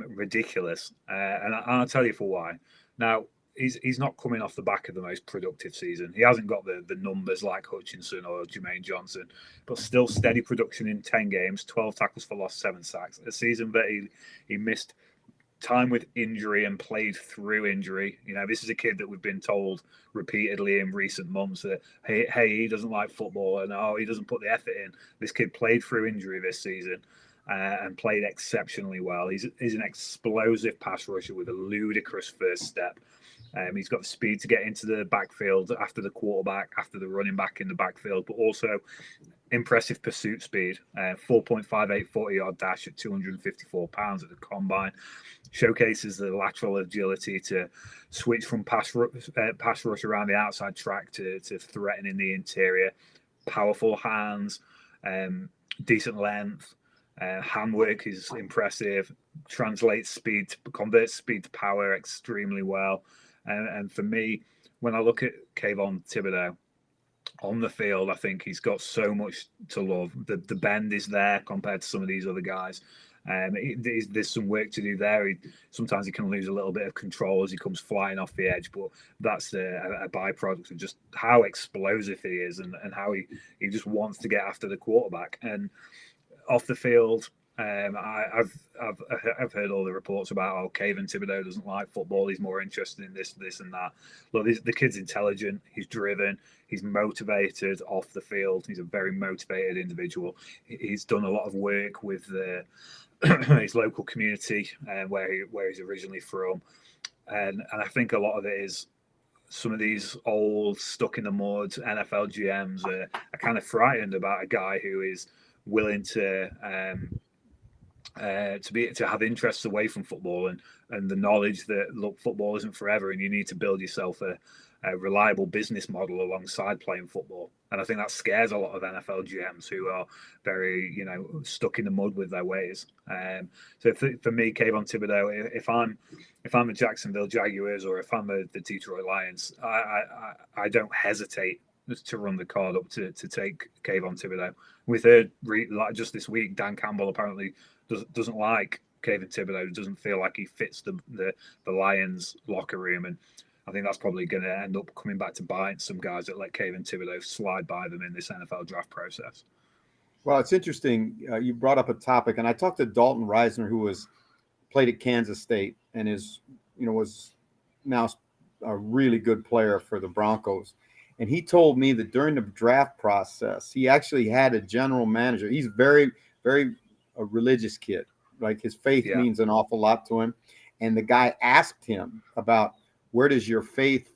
ridiculous, and I'll tell you for why. Now, he's not coming off the back of the most productive season. He hasn't got the numbers like Hutchinson or Jermaine Johnson, but still steady production in 10 games, 12 tackles for loss, 7 sacks. A season that he missed time with injury and played through injury. This is a kid that we've been told repeatedly in recent months that hey, he doesn't like football and he doesn't put the effort in. This kid played through injury this season and played exceptionally well. He's an explosive pass rusher with a ludicrous first step. He's got the speed to get into the backfield after the quarterback, after the running back in the backfield, but also impressive pursuit speed, 4.58 40-yard dash at 254 pounds at the combine. Showcases the lateral agility to switch from pass rush around the outside track to threatening the interior. Powerful hands, decent length. Handwork is impressive. Converts speed to power extremely well. And for me, when I look at Kayvon Thibodeaux on the field, I think he's got so much to love. The bend is there compared to some of these other guys. There's some work to do there. Sometimes he can lose a little bit of control as he comes flying off the edge, but that's a byproduct of just how explosive he is and how he just wants to get after the quarterback. And off the field, I've heard all the reports about how Kayvon Thibodeau doesn't like football. He's more interested in this, and that. Look, the kid's intelligent. He's driven. He's motivated off the field. He's a very motivated individual. He's done a lot of work with his local community where he's originally from, and I think a lot of it is some of these old stuck in the mud NFL GMs are kind of frightened about a guy who is willing to have interests away from football and the knowledge that look, football isn't forever and you need to build yourself a reliable business model alongside playing football. And I think that scares a lot of NFL GMs who are very, stuck in the mud with their ways. So for me, Kayvon Thibodeau, if I'm the Jacksonville Jaguars or if I'm the Detroit Lions, I don't hesitate to run the card up to take Kayvon Thibodeau. We've heard just this week, Dan Campbell apparently doesn't like Kayvon Thibodeau, doesn't feel like he fits the Lions locker room, and I think that's probably going to end up coming back to bite some guys that let Kayvon Thibodeau slide by them in this NFL draft process. Well, it's interesting. You brought up a topic, and I talked to Dalton Reisner, who played at Kansas State and was now a really good player for the Broncos. And he told me that during the draft process, he actually had a general manager. He's very, very a religious kid. Like his faith means an awful lot to him. And the guy asked him about, where does your faith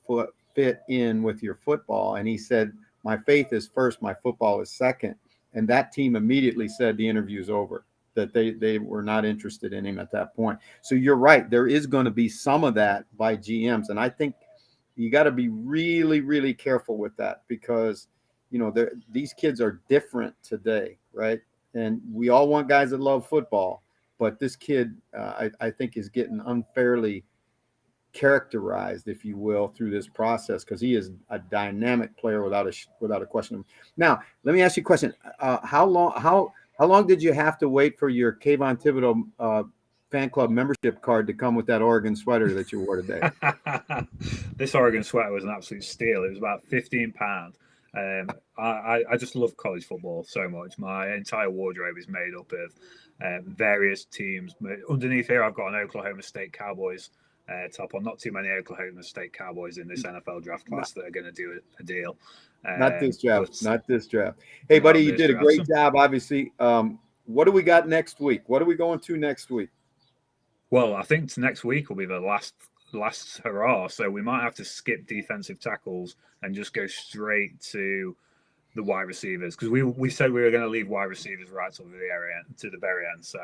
fit in with your football? And he said, my faith is first, my football is second. And that team immediately said the interview's over, that they were not interested in him at that point. So you're right. There is going to be some of that by GMs. And I think you got to be really, really careful with that because, these kids are different today, right? And we all want guys that love football. But this kid, I think, is getting unfairly characterized, if you will, through this process because he is a dynamic player without a question. Now, let me ask you a question. How long did you have to wait for your Kayvon Thibodeau fan club membership card to come with that Oregon sweater that you wore today? This Oregon sweater was an absolute steal. It was about £15. I just love college football so much. My entire wardrobe is made up of various teams. Underneath here, I've got an Oklahoma State Cowboys top on. Not too many Oklahoma State Cowboys in this NFL draft class that are going to do a deal. Not this draft. Hey, buddy, you did a great job, obviously. What do we got next week? What are we going to next week? Well, I think next week will be the last hurrah. So we might have to skip defensive tackles and just go straight to the wide receivers because we said we were going to leave wide receivers right to the very end. So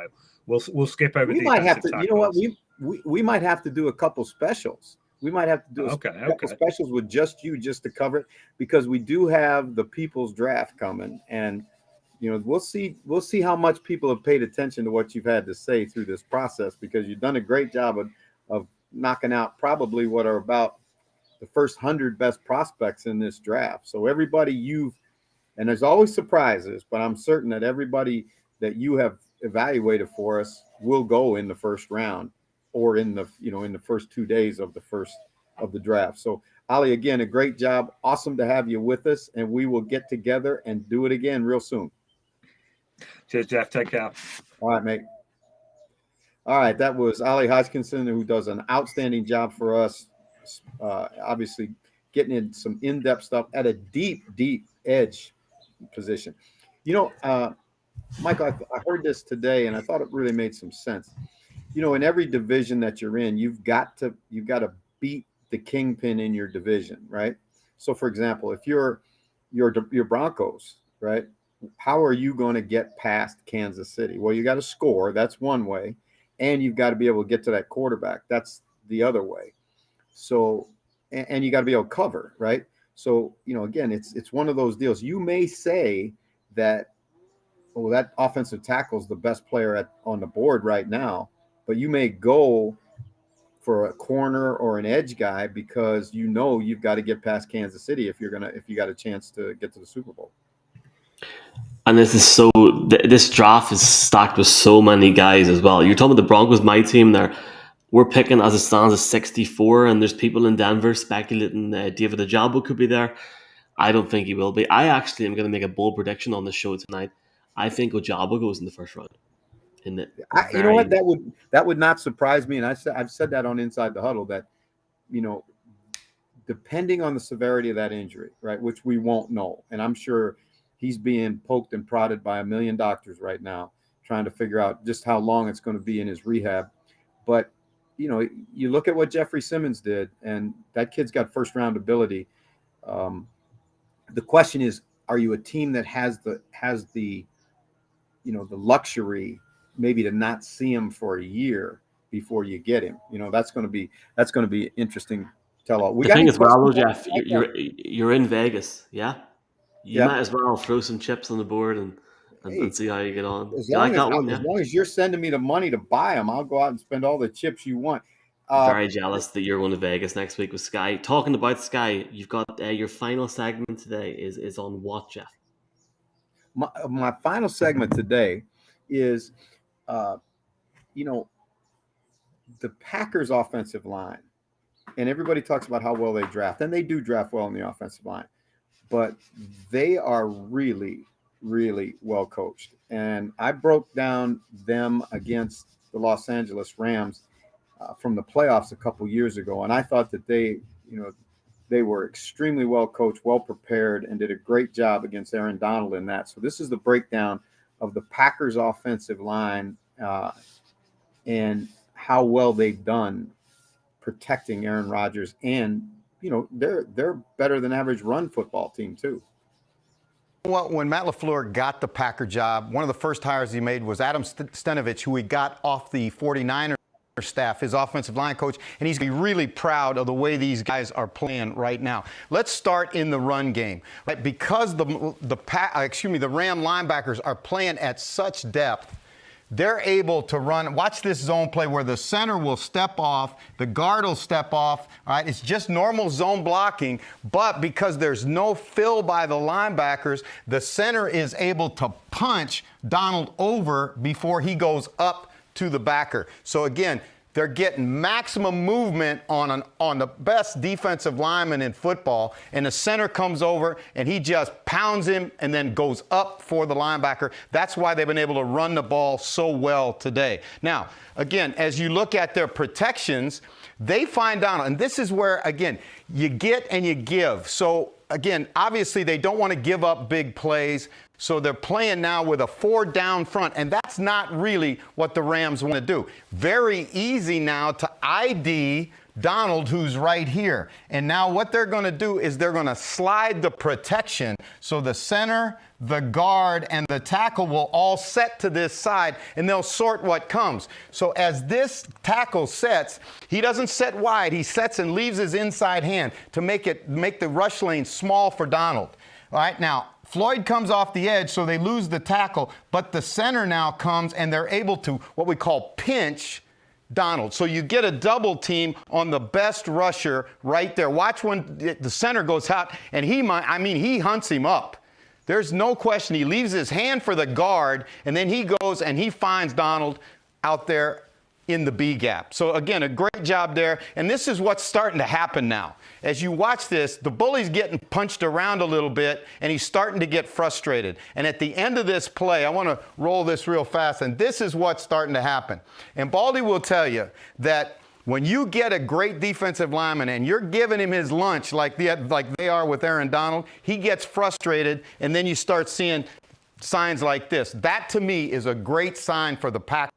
we'll skip over. We might have to. Tackles. You know what? We might have to do a couple specials. We might have to do a couple specials with just to cover it because we do have the People's Draft coming, and we'll see how much people have paid attention to what you've had to say through this process because you've done a great job of knocking out probably what are about the first 100 best prospects in this draft. So everybody and there's always surprises, but I'm certain that everybody that you have evaluated for us will go in the first round or in the first 2 days of the draft. So Ali, again, a great job. Awesome to have you with us, and we will get together and do it again real soon. Cheers, Jeff. Take care. All right, mate. All right, that was Ali Hodgkinson, who does an outstanding job for us, obviously getting in some in-depth stuff at a deep edge position. Michael, I heard this today, and I thought it really made some sense. In every division that you're in, you've got to beat the kingpin in your division, right? So, for example, if you're Broncos, right? How are you going to get past Kansas City? Well, you got to score. That's one way. And you've got to be able to get to that quarterback. That's the other way. So, and you got to be able to cover, right? So, again, it's one of those deals. You may say that, that offensive tackle is the best player on the board right now, but you may go for a corner or an edge guy because you've got to get past Kansas City if you got a chance to get to the Super Bowl. And this draft is stacked with so many guys as well. You're talking about the Broncos, my team there. We're picking as it stands at 64, and there's people in Denver speculating David Ojabo could be there. I don't think he will be. I actually am going to make a bold prediction on the show tonight. I think Ojabo goes in the first round. in it. You know what? That would not surprise me. And I've said that on Inside the Huddle that, depending on the severity of that injury, right, which we won't know, and I'm sure he's being poked and prodded by a million doctors right now, trying to figure out just how long it's going to be in his rehab. But you look at what Jeffrey Simmons did, and that kid's got first-round ability. The question is, are you a team that has the the luxury maybe to not see him for a year before you get him? That's going to be interesting. Tell all. The thing is, well, Jeff, you're in Vegas, yeah. You might as well throw some chips on the board and see how you get on. As you long like that one, as long as you're sending me the money to buy them, I'll go out and spend all the chips you want. Very jealous that you're going to Vegas next week with Sky. Talking about Sky, you've got your final segment today is on what, Jeff? My final segment today is, the Packers' offensive line. And everybody talks about how well they draft, and they do draft well in the offensive line, but they are really, really well coached. And I broke down them against the Los Angeles Rams from the playoffs a couple years ago, and I thought that they were extremely well coached, well prepared, and did a great job against Aaron Donald in that. So this is the breakdown of the Packers' offensive line and how well they've done protecting Aaron Rodgers, and they're better than average run football team too. Well, when Matt LaFleur got the Packer job, one of the first hires he made was Adam Stenavich, who he got off the 49ers staff, his offensive line coach, and he's really proud of the way these guys are playing right now. Let's start in the run game, right? Because the Ram linebackers are playing at such depth. They're able to run. Watch this zone play where the center will step off, the guard will step off. All right, it's just normal zone blocking, but because there's no fill by the linebackers, the center is able to punch Donald over before he goes up to the backer. So again, they're getting maximum movement on the best defensive lineman in football, and the center comes over and he just pounds him and then goes up for the linebacker. That's why they've been able to run the ball so well today. Now, again, as you look at their protections, they find Donald, and this is where, again, you get and you give. So, again, obviously they don't want to give up big plays. So they're playing now with a 4 down front, and that's not really what the Rams want to do. Very easy now to ID Donald, who's right here. And now what they're going to do is they're going to slide the protection so the center, the guard, and the tackle will all set to this side, and they'll sort what comes. So as this tackle sets, he doesn't set wide. He sets and leaves his inside hand to make the rush lane small for Donald. All right, now, Floyd comes off the edge, so they lose the tackle, but the center now comes, and they're able to what we call pinch Donald. So you get a double team on the best rusher right there. Watch when the center goes out, and he hunts him up. There's no question. He leaves his hand for the guard, and then he goes and he finds Donald out there in the B gap. So again, a great job there. And this is what's starting to happen now. As you watch this, the bully's getting punched around a little bit, and he's starting to get frustrated. And at the end of this play, I want to roll this real fast, and this is what's starting to happen. And Baldy will tell you that when you get a great defensive lineman and you're giving him his lunch like they are with Aaron Donald, he gets frustrated, and then you start seeing signs like this. That, to me, is a great sign for the Packers.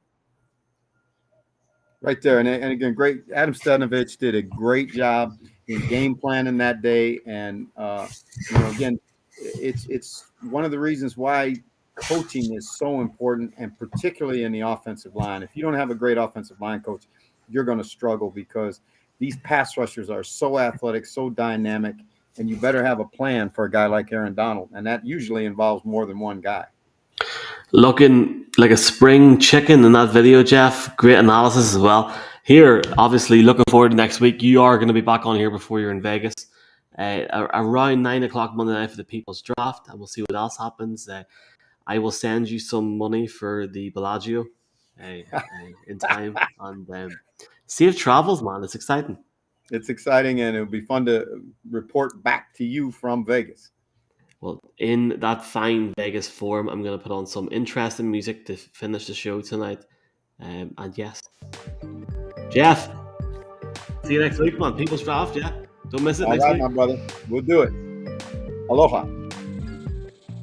Right there. And again, great. Adam Stenavich did a great job in game planning that day. And, again, it's one of the reasons why coaching is so important, and particularly in the offensive line. If you don't have a great offensive line coach, you're going to struggle, because these pass rushers are so athletic, so dynamic, and you better have a plan for a guy like Aaron Donald. And that usually involves more than one guy. Looking like a spring chicken in that video, Jeff. Great analysis as well. Here, obviously, looking forward to next week. You are going to be back on here before you're in Vegas. Around 9 o'clock Monday night for the People's Draft, and we'll see what else happens. I will send you some money for the Bellagio in time. And safe travels, man. It's exciting. It's exciting, and it'll be fun to report back to you from Vegas. Well, in that fine Vegas form, I'm going to put on some interesting music to finish the show tonight. And yes, Jeff, see you next week, man. People's Draft, yeah. Don't miss it All next right, week. my brother. We'll do it. Aloha.